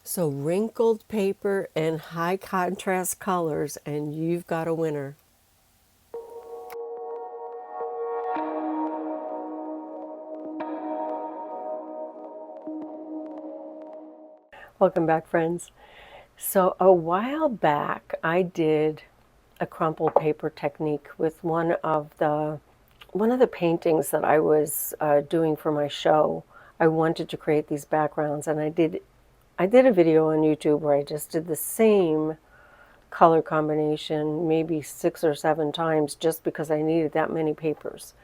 So wrinkled paper and high contrast colors, and you've got a winner. Welcome back, friends. So a while back, I did a crumpled paper technique with one of the paintings that I was doing for my show. I wanted to create these backgrounds, and I did a video on YouTube where I just did the same color combination maybe 6 or 7 times just because I needed that many papers.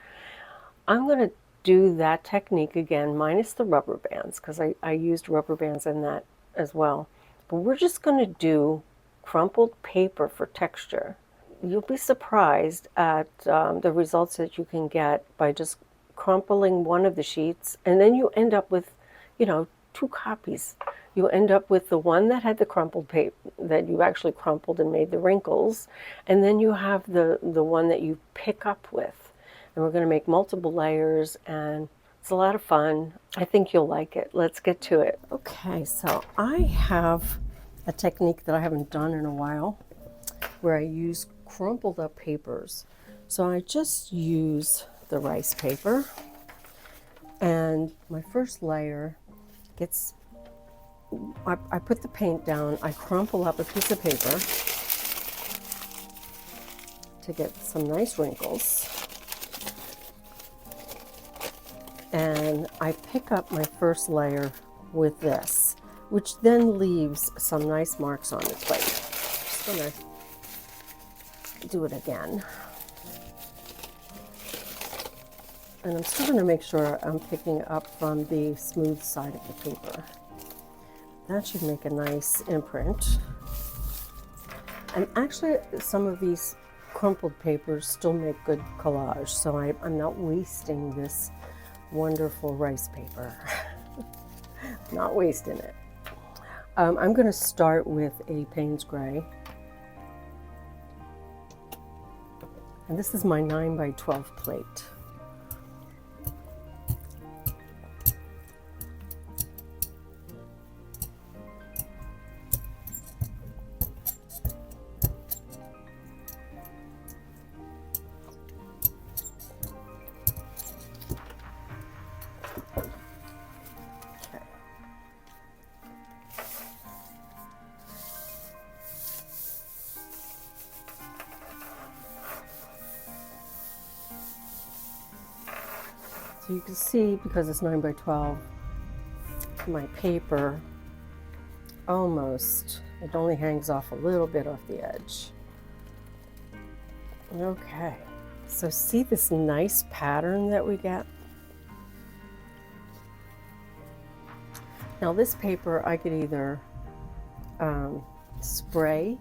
I'm going to do that technique again, minus the rubber bands, because I used rubber bands in that as well. But we're just going to do crumpled paper for texture. You'll be surprised at the results that you can get by just crumpling one of the sheets, and then you end up with, 2 copies. You end up with the one that had the crumpled paper that you actually crumpled and made the wrinkles, and then you have the one that you pick up with. And we're going to make multiple layers, and it's a lot of fun. I think you'll like it. Let's get to it. Okay, so I have a technique that I haven't done in a while where I use crumpled up papers. So I just use the rice paper, and my first layer gets, I put the paint down, I crumple up a piece of paper to get some nice wrinkles, and I pick up my first layer with this, which then leaves some nice marks on the plate. Just gonna do it again. And I'm still going to make sure I'm picking up from the smooth side of the paper. That should make a nice imprint. And actually, some of these crumpled papers still make good collage, so I'm not wasting this wonderful rice paper. Not wasting it. I'm going to start with a Payne's Gray. And this is my 9x12 plate. So you can see, because it's 9x12, my paper almost, it only hangs off a little bit off the edge. Okay, so see this nice pattern that we get? Now this paper, I could either spray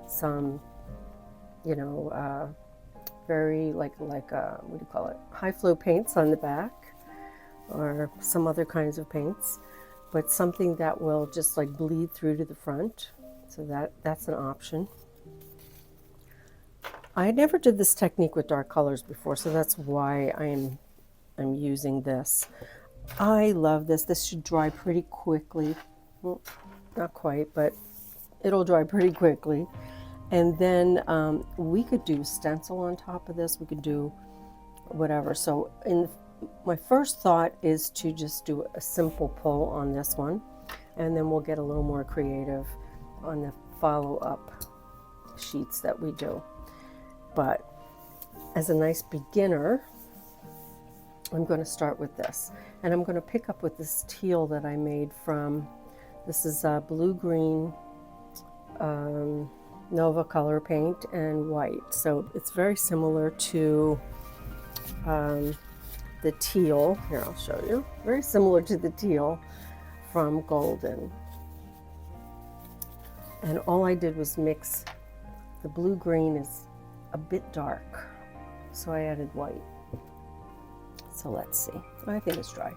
some, very what do you call it, high flow paints on the back, or some other kinds of paints, but something that will just like bleed through to the front. So that's an option. I never did this technique with dark colors before, so that's why I'm using this. I love this. This should dry pretty quickly. Well, not quite, but it'll dry pretty quickly. And then we could do stencil on top of this. We could do whatever. So my first thought is to just do a simple pull on this one, and then we'll get a little more creative on the follow-up sheets that we do. But as a nice beginner, I'm going to start with this, and I'm going to pick up with this teal that I made from, this is a blue-green Nova color paint and white. So it's very similar to the teal. Here, I'll show you. Very similar to the teal from Golden. And all I did was mix, the blue-green is a bit dark, so I added white. So let's see. I think it's dry.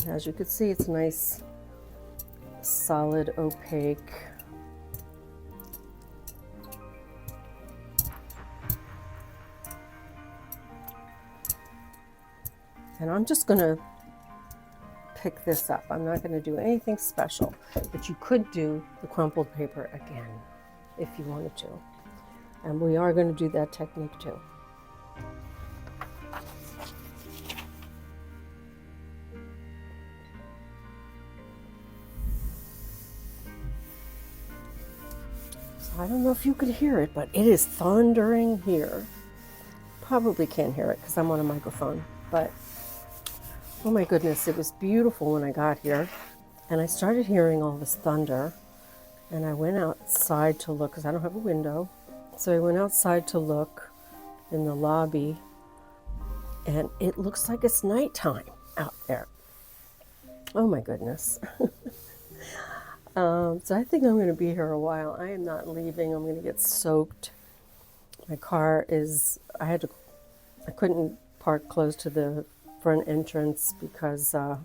As you can see, it's nice, solid, opaque. And I'm just going to pick this up. I'm not going to do anything special, but you could do the crumpled paper again if you wanted to. And we are going to do that technique too. I don't know if you could hear it, but it is thundering here. Probably can't hear it because I'm on a microphone, but oh my goodness, it was beautiful when I got here. And I started hearing all this thunder, and I went outside to look because I don't have a window. So I went outside to look in the lobby, and it looks like it's nighttime out there. Oh my goodness. So I think I'm going to be here a while. I am not leaving. I'm going to get soaked. My car is, I couldn't park close to the front entrance because I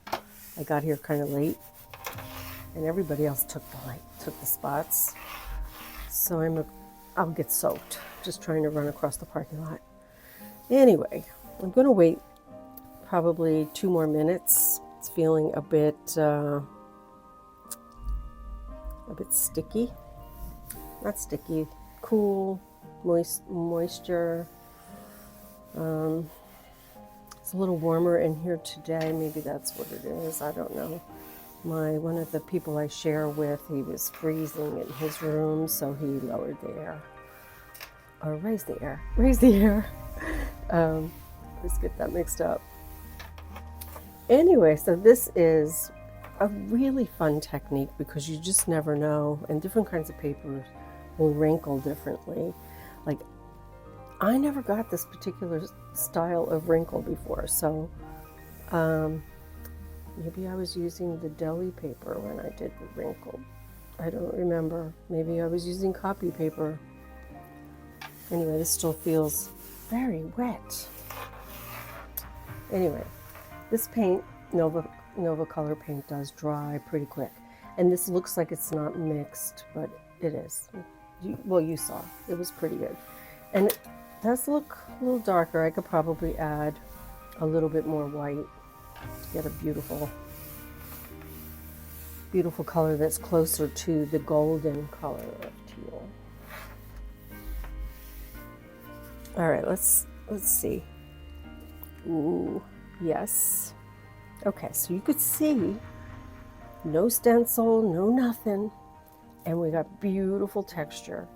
got here kind of late, and everybody else took the spots. So I'll get soaked just trying to run across the parking lot. Anyway, I'm going to wait probably 2 more minutes. It's feeling a bit sticky. Not sticky, cool, moisture. It's a little warmer in here today. Maybe that's what it is. I don't know. One of the people I share with, he was freezing in his room, so he lowered the air. Or raised the air. Raised the air. Let's get that mixed up. Anyway, so this is a really fun technique because you just never know, and different kinds of papers will wrinkle differently. Like, I never got this particular style of wrinkle before, so maybe I was using the Deli paper when I did the wrinkle. I don't remember. Maybe I was using copy paper. Anyway, this still feels very wet. Anyway, this paint, Nova Color paint, does dry pretty quick. And this looks like it's not mixed, but it is. You saw. It was pretty good. And it does look a little darker. I could probably add a little bit more white to get a beautiful color that's closer to the golden color of teal. All right, let's see. Ooh, yes. Okay, so you could see no stencil, no nothing, and we got beautiful texture.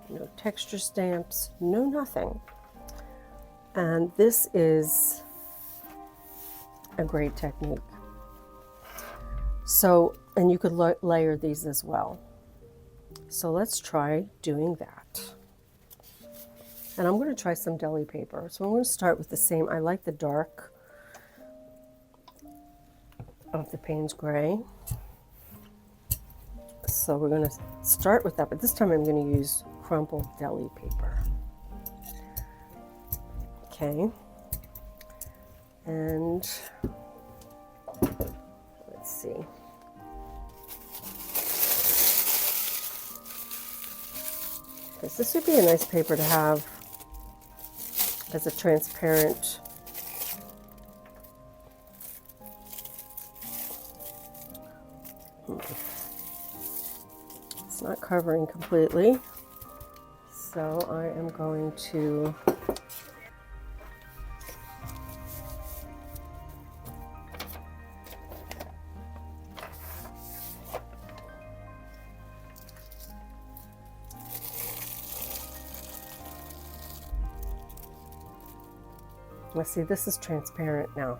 No texture stamps, no nothing. And this is a great technique. So, and you could layer these as well. So let's try doing that. And I'm going to try some Deli paper. So I'm going to start with the same. I like the dark of the Payne's Gray. So we're going to start with that, but this time I'm going to use crumpled Deli paper. Okay. And let's see. This would be a nice paper to have as a transparent It's not covering completely, so I am going to let's see, this is transparent now.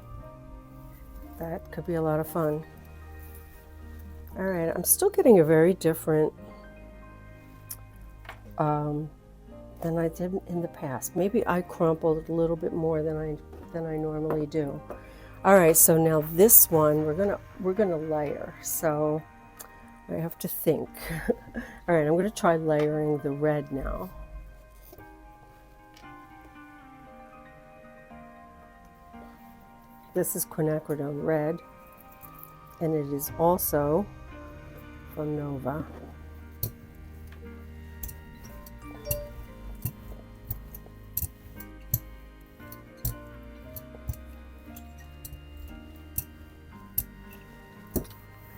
That could be a lot of fun. All right, I'm still getting a very different than I did in the past. Maybe I crumpled a little bit more than I normally do. All right, so now this one we're gonna layer. So I have to think. All right, I'm gonna try layering the red now. This is quinacridone red, and it is also from Nova.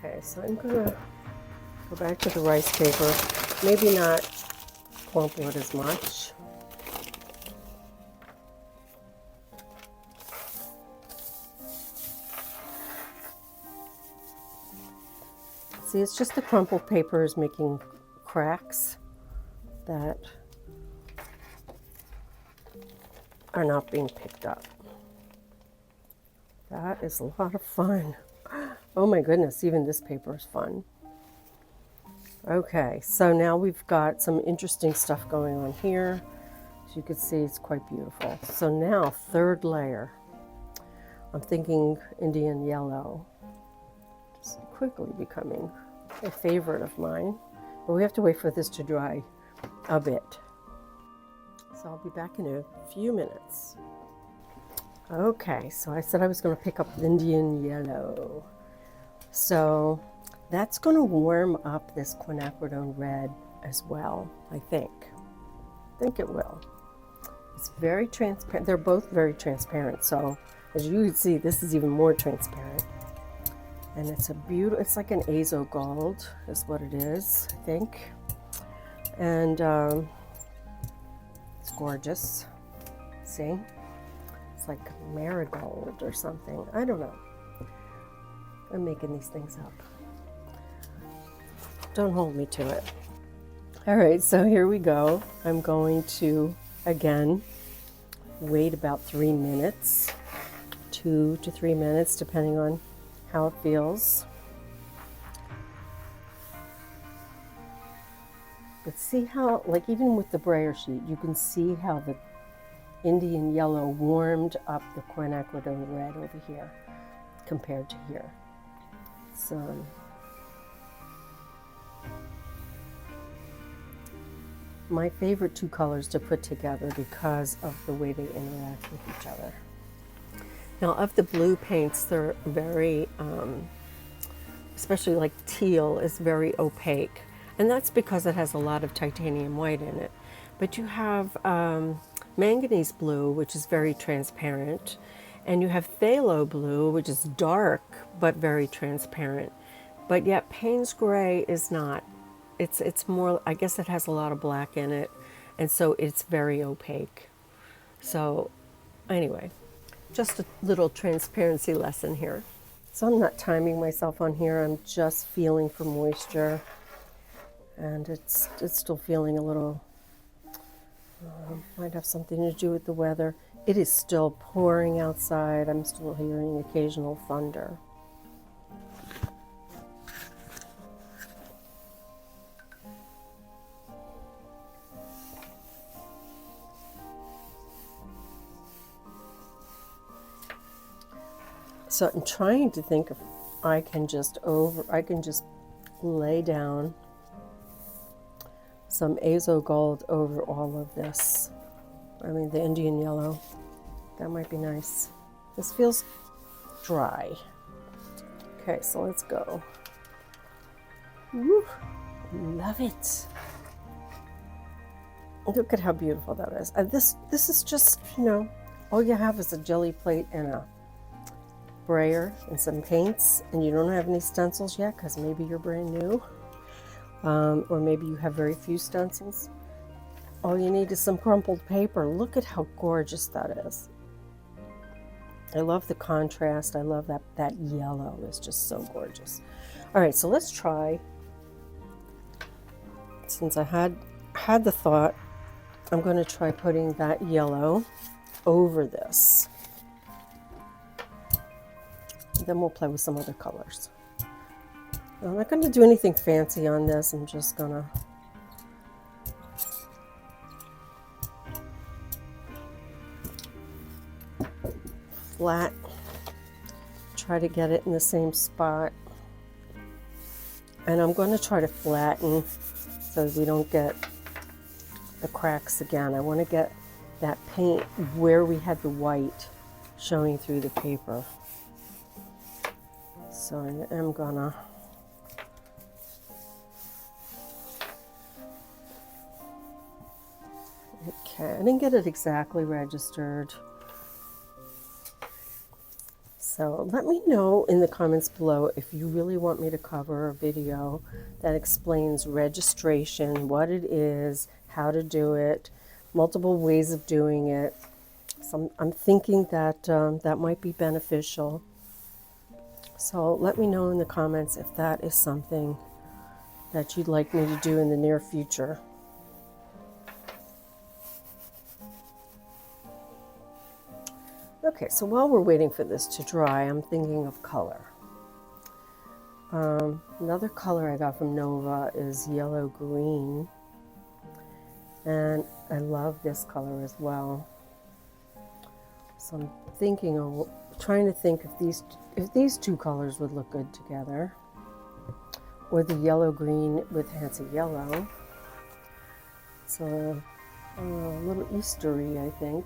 Okay, so I'm gonna go back to the rice paper. Maybe not crumple it as much. See, it's just the crumpled paper is making cracks that are not being picked up. That is a lot of fun. Oh my goodness, even this paper is fun. Okay, so now we've got some interesting stuff going on here. As you can see, it's quite beautiful. So now, third layer. I'm thinking Indian yellow. Just quickly becoming a favorite of mine. But we have to wait for this to dry a bit. So I'll be back in a few minutes. Okay, so I said I was going to pick up Indian yellow. So that's going to warm up this quinacridone red as well, I think. I think it will. It's very transparent. They're both very transparent. So as you can see, this is even more transparent. And it's a beautiful, it's like an azo gold is what it is, I think. And it's gorgeous. See? It's like marigold or something. I don't know. I'm making these things up. Don't hold me to it. All right, so here we go. I'm going to, again, wait about 3 minutes, 2 to 3 minutes, depending on how it feels. But see how, like even with the brayer sheet, you can see how the Indian yellow warmed up the quinacridone red over here compared to here. So my favorite two colors to put together because of the way they interact with each other. Now of the blue paints, they're very, especially like teal is very opaque. And that's because it has a lot of titanium white in it. But you have manganese blue, which is very transparent. And you have phthalo blue, which is dark, but very transparent. But yet Payne's gray is not. It's more, I guess it has a lot of black in it. And so it's very opaque. So anyway, just a little transparency lesson here. So I'm not timing myself on here. I'm just feeling for moisture. And it's still feeling a little, might have something to do with the weather. It is still pouring outside. I'm still hearing occasional thunder. So I'm trying to think if I can just lay down some azo gold over all of this. I mean, the Indian yellow. That might be nice. This feels dry. Okay, so let's go. Woo, love it. Look at how beautiful that is. This is just, all you have is a jelly plate and a brayer and some paints, and you don't have any stencils yet because maybe you're brand new. Or maybe you have very few stencils. All you need is some crumpled paper. Look at how gorgeous that is. I love the contrast. I love that yellow is just so gorgeous. All right, so let's try. Since I had the thought, I'm going to try putting that yellow over this. Then we'll play with some other colors. I'm not going to do anything fancy on this. I'm just going to flat, try to get it in the same spot. And I'm going to try to flatten so we don't get the cracks again. I want to get that paint where we had the white showing through the paper. So I am gonna I didn't get it exactly registered. So let me know in the comments below if you really want me to cover a video that explains registration, what it is, how to do it, multiple ways of doing it. So I'm thinking that that might be beneficial. So let me know in the comments if that is something that you'd like me to do in the near future. Okay, so while we're waiting for this to dry, I'm thinking of color. Another color I got from Nova is yellow green, and I love this color as well. So I'm thinking of trying to think if these two colors would look good together, or the yellow green with Hansa yellow. So a little Eastery, I think.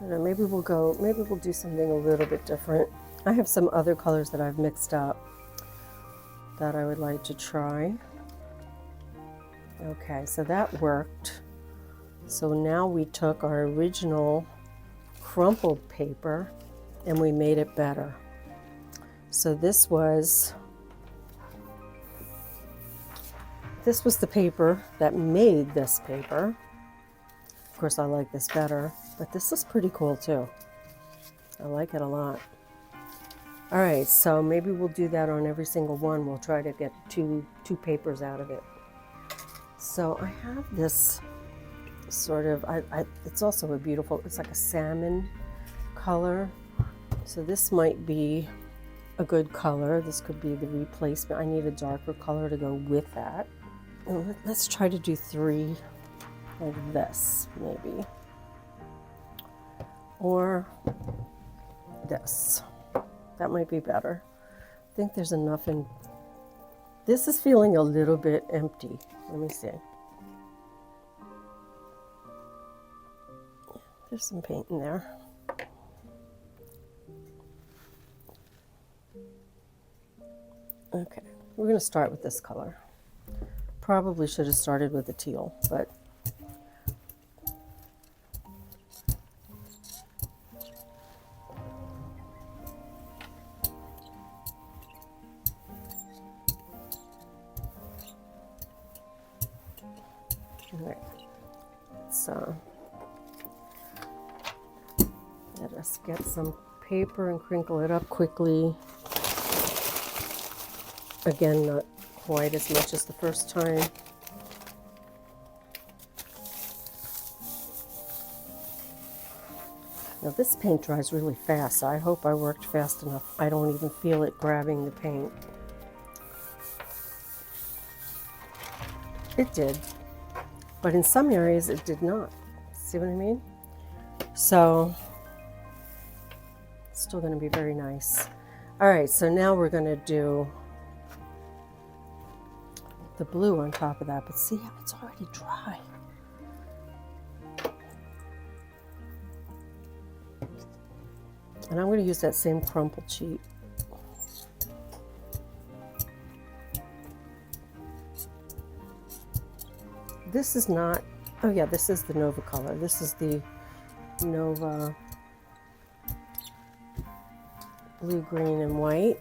Maybe we'll do something a little bit different. I have some other colors that I've mixed up that I would like to try. Okay, so that worked. So now we took our original crumpled paper and we made it better. So this was the paper that made this paper. Of course, I like this better, but this is pretty cool too. I like it a lot. All right, so maybe we'll do that on every single one. We'll try to get two papers out of it. So I have this sort of, it's also a beautiful, it's like a salmon color. So this might be a good color. This could be the replacement. I need a darker color to go with that. And let's try to do 3 like this, maybe. Or this. That might be better. I think there's enough in... This is feeling a little bit empty. Let me see. There's some paint in there. Okay, we're going to start with this color. Probably should have started with the teal, but let us get some paper and crinkle it up quickly. Again, not quite as much as the first time. Now this paint dries really fast, so I hope I worked fast enough. I don't even feel it grabbing the paint. It did, but in some areas it did not. See what I mean? So it's still going to be very nice. All right, so now we're going to do the blue on top of that, but see how it's already dry. And I'm going to use that same crumpled sheet. This is not, oh yeah, this is the Nova color. This is the Nova blue, green, and white.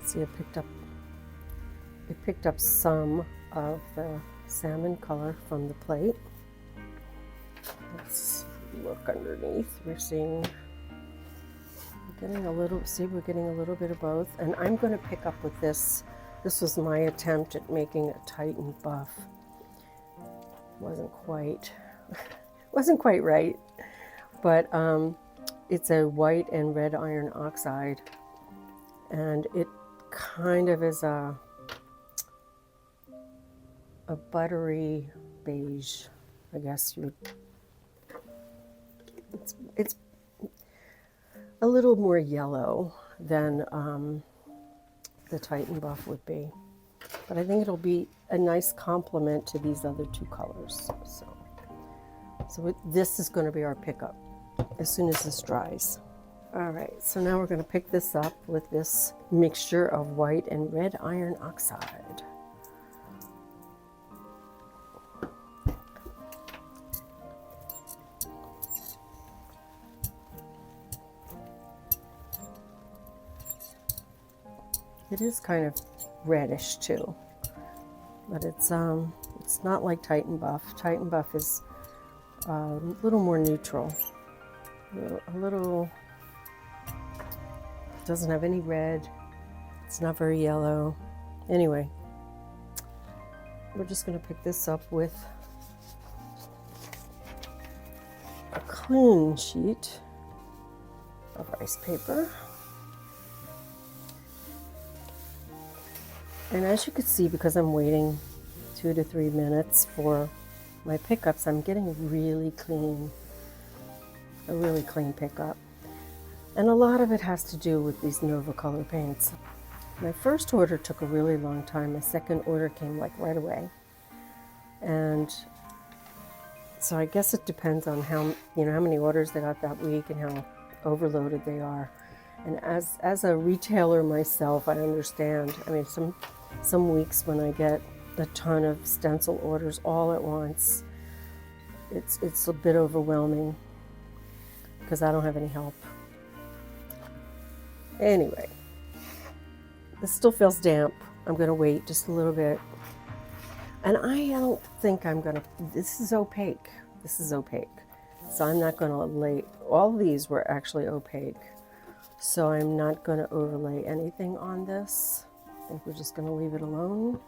See, it picked up some of the salmon color from the plate. Let's look underneath. We're seeing, we're getting a little bit of both. And I'm going to pick up with this. This was my attempt at making a Titan buff. Wasn't quite right, but it's a white and red iron oxide, and it kind of is a buttery beige, I guess you would. It's a little more yellow than the Titan buff would be, but I think it'll be a nice complement to these other 2 colors. So this is going to be our pickup as soon as this dries. All right, so now we're going to pick this up with this mixture of white and red iron oxide. It is kind of reddish too, but it's not like Titan Buff. Titan Buff is a little more neutral, a little, doesn't have any red, it's not very yellow. Anyway, we're just going to pick this up with a clean sheet of rice paper. And as you can see, because I'm waiting 2 to 3 minutes for my pickups, I'm getting a really clean pickup. And a lot of it has to do with these Nova Color paints. My first order took a really long time. My second order came like right away. And so I guess it depends on how many orders they got that week and how overloaded they are. And as a retailer myself, I understand. I mean, some weeks when I get a ton of stencil orders all at once, it's a bit overwhelming because I don't have any help. Anyway, this still feels damp. I'm going to wait just a little bit. And I don't think I'm going to, this is opaque. This is opaque. So I'm not going to lay, all these were actually opaque. So I'm not going to overlay anything on this. I think we're just going to leave it alone.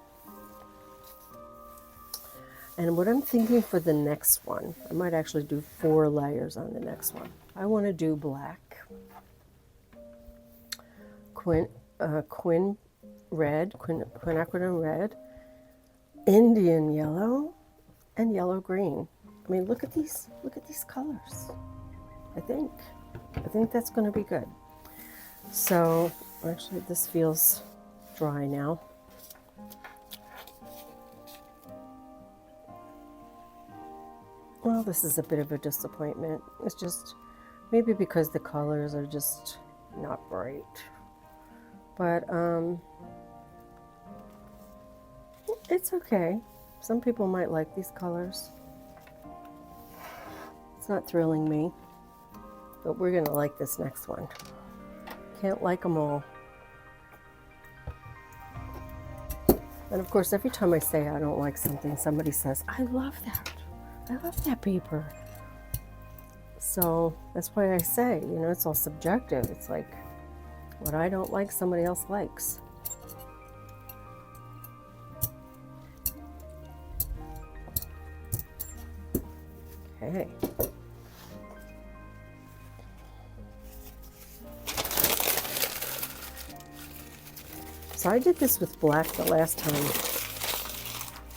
And what I'm thinking for the next one, I might actually do 4 layers on the next one. I want to do black, quinacridone red, Indian yellow, and yellow green. I mean, look at these colors. I think that's going to be good. So actually this feels dry now. Well, this is a bit of a disappointment. It's just maybe because the colors are just not bright. But it's okay. Some people might like these colors. It's not thrilling me, but we're gonna like this next one. Can't like them all. And of course, every time I say I don't like something, somebody says, I love that. I love that paper. So that's why I say, it's all subjective. It's like what I don't like, somebody else likes. Okay. So I did this with black the last time,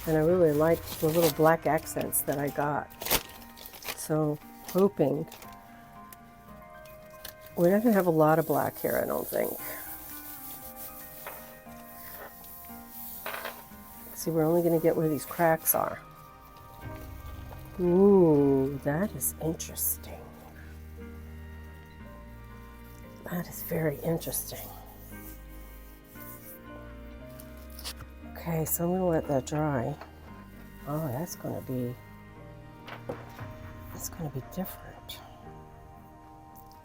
and I really liked the little black accents that I got. So hoping, we're not going to have a lot of black here, I don't think. See, we're only going to get where these cracks are. Ooh, that is interesting. That is very interesting. Okay, so I'm going to let that dry. Oh, that's going to be different.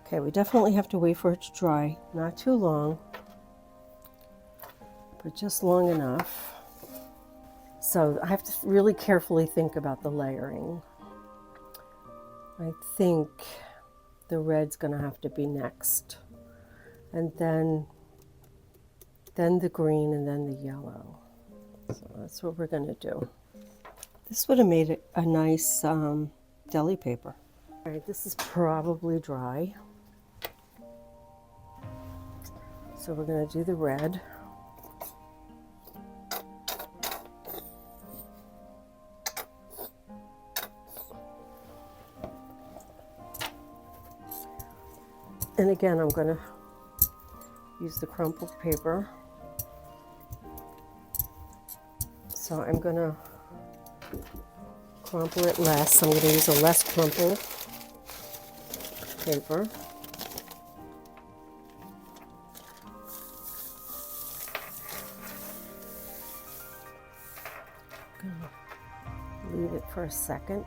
Okay, we definitely have to wait for it to dry. Not too long, but just long enough. So I have to really carefully think about the layering. I think the red's going to have to be next. And then the green, and then the yellow. So that's what we're going to do. This would have made it a nice deli paper. All right, this is probably dry. So we're going to do the red. And again, I'm going to use the crumpled paper. So I'm going to crumple it less. I'm going to use a less crumpled paper. for a second.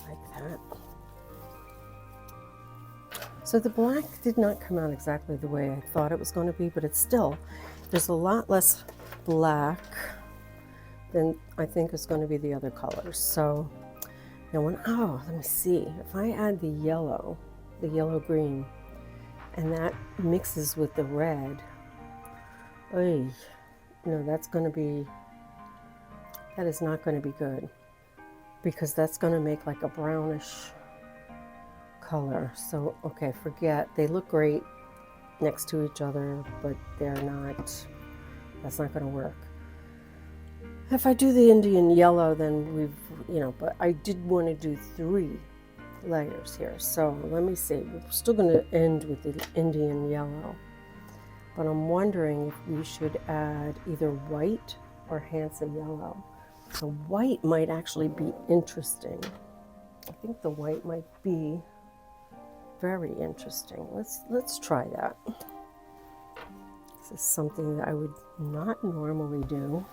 Like that. So the black did not come out exactly the way I thought it was going to be, but it's still, there's a lot less black than I think is going to be the other colors. So now let me see, if I add the yellow green, and that mixes with the red, that is not going to be good, because that's going to make like a brownish color. So, okay, forget, they look great next to each other, but that's not going to work. If I do the Indian yellow, then but I did want to do 3 layers here. So let me see, we're still going to end with the Indian yellow, but I'm wondering if we should add either white or Hansa yellow. The white might actually be interesting. I think the white might be very interesting. Let's try that. This is something that I would not normally do.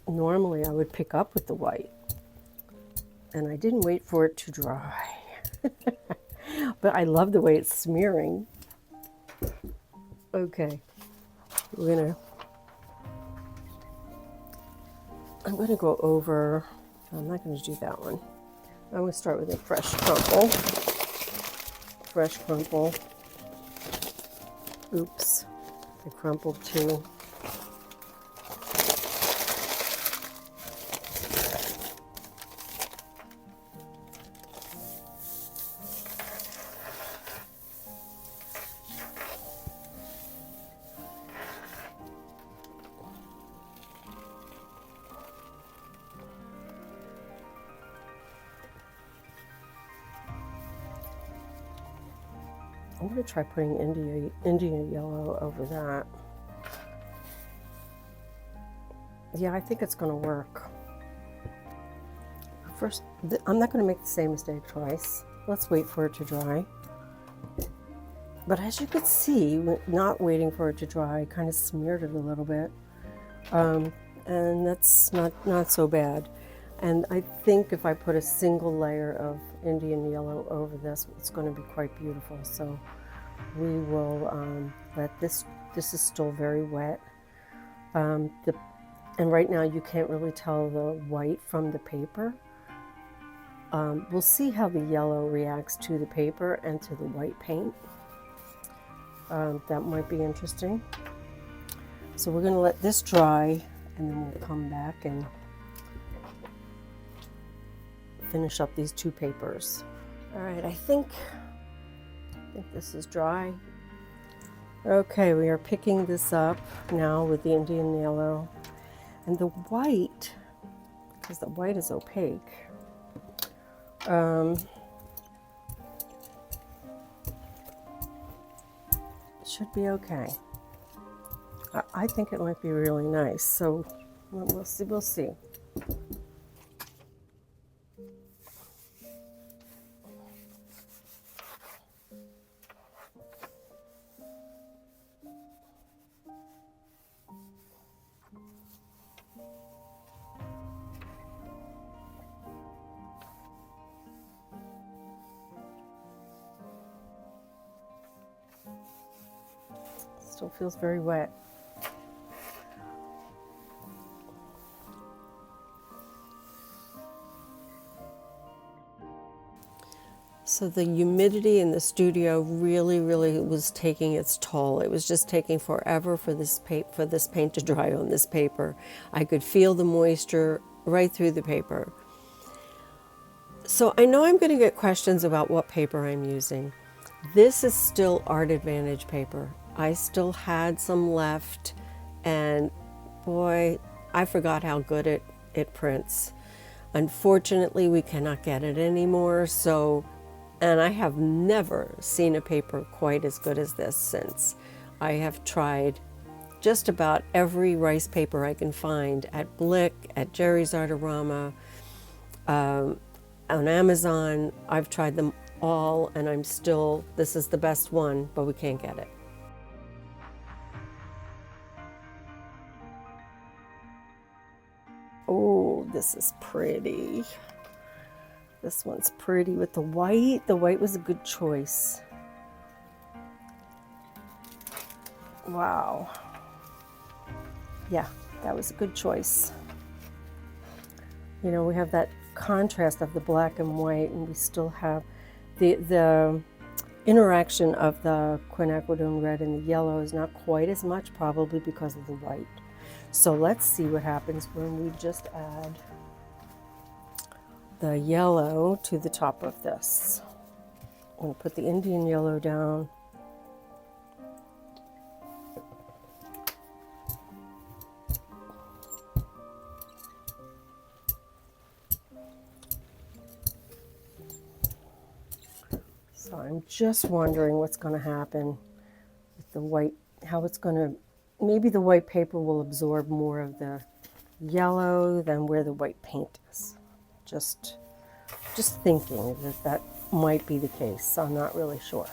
Normally I would pick up with the white, and I didn't wait for it to dry. But I love the way it's smearing. Okay, I'm gonna go over, I'm not gonna do that one. I'm going to start with a fresh crumple. Oops, I crumpled 2. I'm going to try putting India yellow over that. Yeah, I think it's going to work. First, I'm not going to make the same mistake twice. Let's wait for it to dry. But as you could see, not waiting for it to dry, I kind of smeared it a little bit. And that's not so bad. And I think if I put a single layer of Indian yellow over this, it's going to be quite beautiful. So we will let this is still very wet. And right now you can't really tell the white from the paper. We'll see how the yellow reacts to the paper and to the white paint. That might be interesting. So we're going to let this dry, and then we'll come back and finish up these 2 papers. All right, I think this is dry. Okay, we are picking this up now with the Indian yellow and the white, because the white is opaque. Should be okay. I think it might be really nice. So we'll see. Still feels very wet. So the humidity in the studio really was taking its toll. It was just taking forever for this paint to dry on this paper. I could feel the moisture right through the paper. So I know I'm going to get questions about what paper I'm using. This is still Art Advantage paper. I still had some left, and boy, I forgot how good it prints. Unfortunately, we cannot get it anymore, and I have never seen a paper quite as good as this since. I have tried just about every rice paper I can find at Blick, at Jerry's Artorama, on Amazon. I've tried them all, and I'm still, this is the best one, but we can't get it. Oh, this is pretty. This one's pretty with the white. The white was a good choice. Wow. Yeah, that was a good choice. You know, we have that contrast of the black and white, and we still have the interaction of the quinacridone red and the yellow is not quite as much, probably because of the white. So let's see what happens when we just add the yellow to the top of this. I'm going to put the Indian yellow down. So I'm just wondering what's going to happen with the white, how it's going to, maybe the white paper will absorb more of the yellow than where the white paint is. Just thinking that that might be the case. I'm not really sure.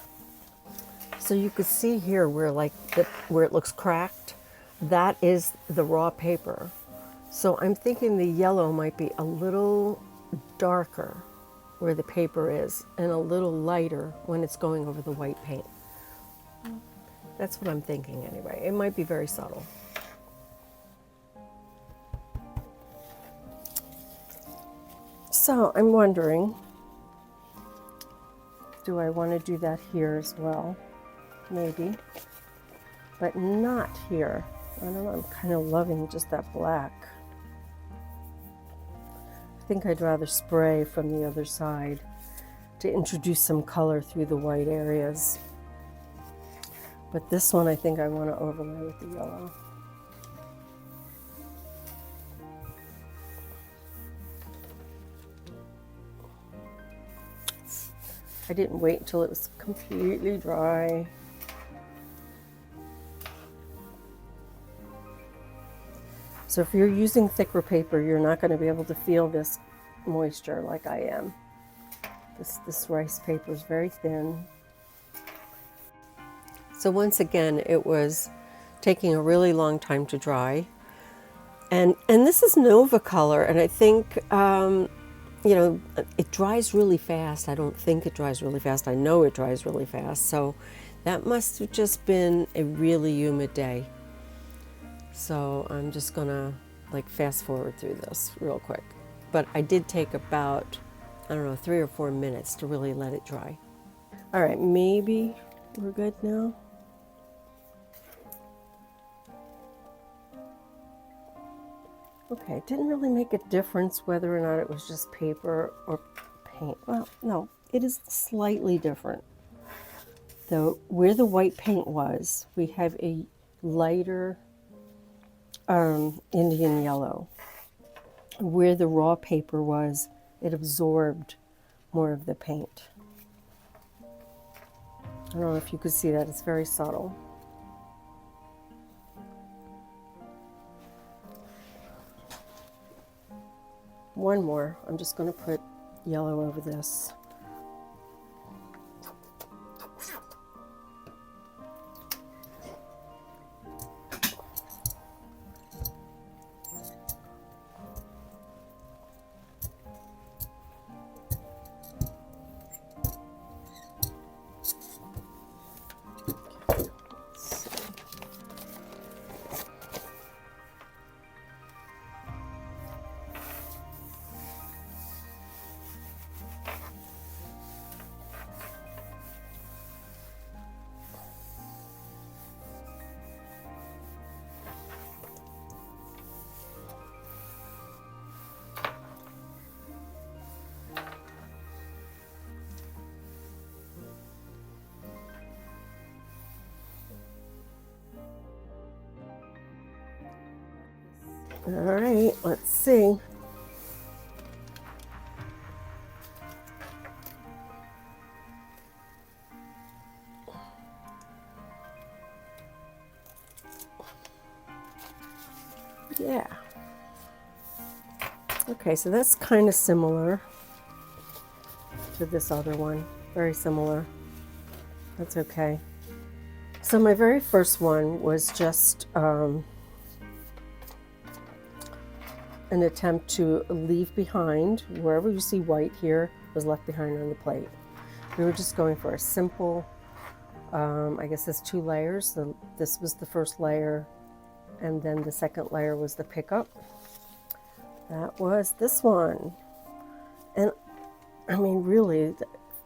So you could see here where where it looks cracked, that is the raw paper. So I'm thinking the yellow might be a little darker where the paper is and a little lighter when it's going over the white paint. That's what I'm thinking anyway. It might be very subtle. So I'm wondering, do I want to do that here as well? Maybe, but not here. I don't know, I'm kind of loving just that black. I think I'd rather spray from the other side to introduce some color through the white areas. But this one I think I want to overlay with the yellow. I didn't wait until it was completely dry. So if you're using thicker paper, you're not going to be able to feel this moisture like I am. This rice paper is very thin. So once again, it was taking a really long time to dry. And this is Nova color, and I think, you know, it dries really fast. I don't think it dries really fast. I know it dries really fast. So that must have just been a really humid day. So I'm just gonna like fast forward through this real quick. But I did take about, I don't know, 3 or 4 minutes to really let it dry. All right, maybe we're good now. Okay, it didn't really make a difference whether or not it was just paper or paint. Well, no, it is slightly different. Though where the white paint was, we have a lighter Indian yellow. Where the raw paper was, it absorbed more of the paint. I don't know if you could see that, it's very subtle. One more, I'm just going to put yellow over this. All right, let's see. Yeah. Okay, so that's kind of similar. to this other one. Very similar. That's okay. So my very first one was just an attempt to leave behind, wherever you see white here was left behind on the plate. We were just going for a simple, I guess there's 2 layers. This was the first layer, and then the second layer was the pickup. That was this one. And I mean, really,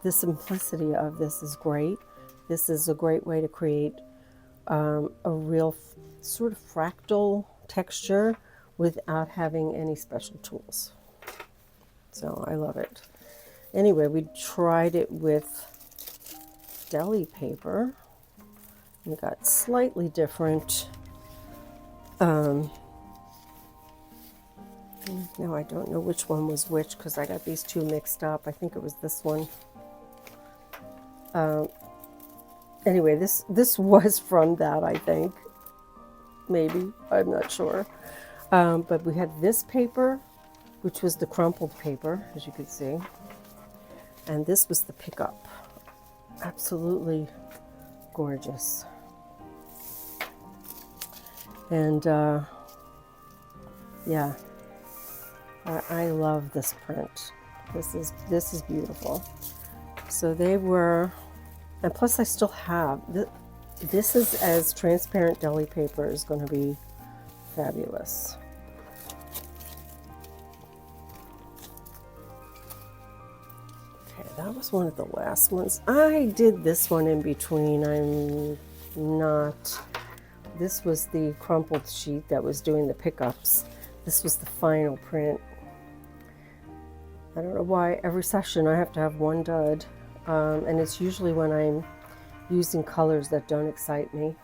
the simplicity of this is great. This is a great way to create a real sort of fractal texture without having any special tools. So I love it. Anyway, we tried it with Deli paper. We got slightly different. Now I don't know which one was which because I got these 2 mixed up. I think it was this one. Anyway, this was from that, I think. Maybe, I'm not sure. But we had this paper, which was the crumpled paper, as you can see. And this was the pickup. Absolutely gorgeous. And yeah, I love this print. This is beautiful. So they were, and plus I still have, this is as transparent Deli paper is going to be fabulous. Okay, that was one of the last ones. I did this one in between. This was the crumpled sheet that was doing the pickups. This was the final print. I don't know why every session I have to have one dud. And it's usually when I'm using colors that don't excite me.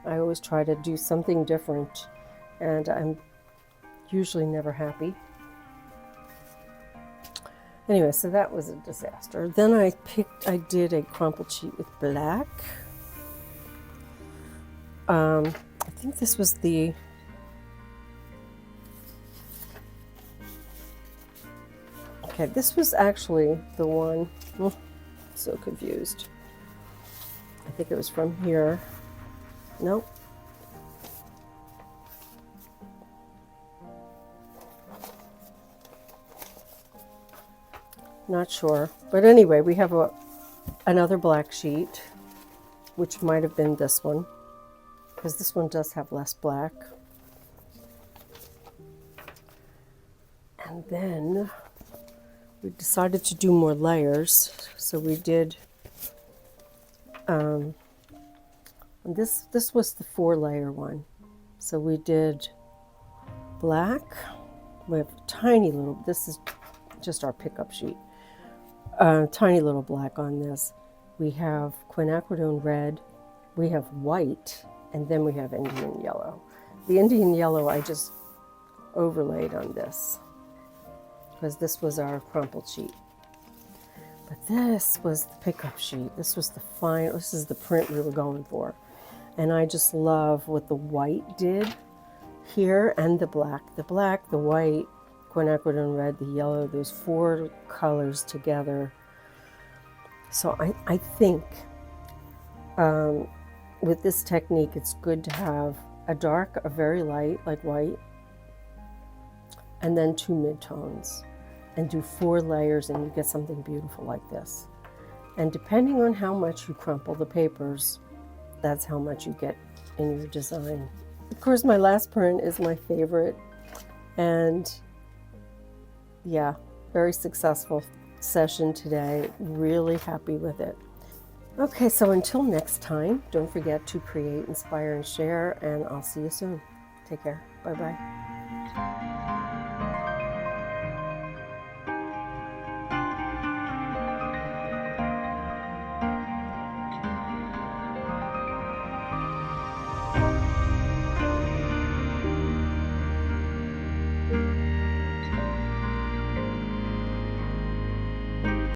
I always try to do something different, and I'm usually never happy. Anyway, so that was a disaster. Then I did a crumpled sheet with black. I think this was the, okay, this was actually the one, so confused. I think it was from here. Nope. Not sure. But anyway, we have another black sheet, which might have been this one, because this one does have less black. And then we decided to do more layers. So we did, this was the 4-layer one. So we did black. We have tiny little, this is just our pickup sheet. Tiny little black on this. We have quinacridone red, we have white, and then we have Indian yellow. The Indian yellow I just overlaid on this because this was our crumpled sheet. But this was the pickup sheet. This was the final, this is the print we were going for. And I just love what the white did here and the black. The black, the white, quinacridone red, the yellow, those 4 colors together. So I think with this technique, it's good to have a dark, a very light, like white, and then 2 midtones, and do 4 layers, and you get something beautiful like this. And depending on how much you crumple the papers, that's how much you get in your design. Of course, my last print is my favorite, and yeah, very successful session today. Really happy with it. Okay, so until next time, don't forget to create, inspire, and share, and I'll see you soon. Take care. Bye-bye.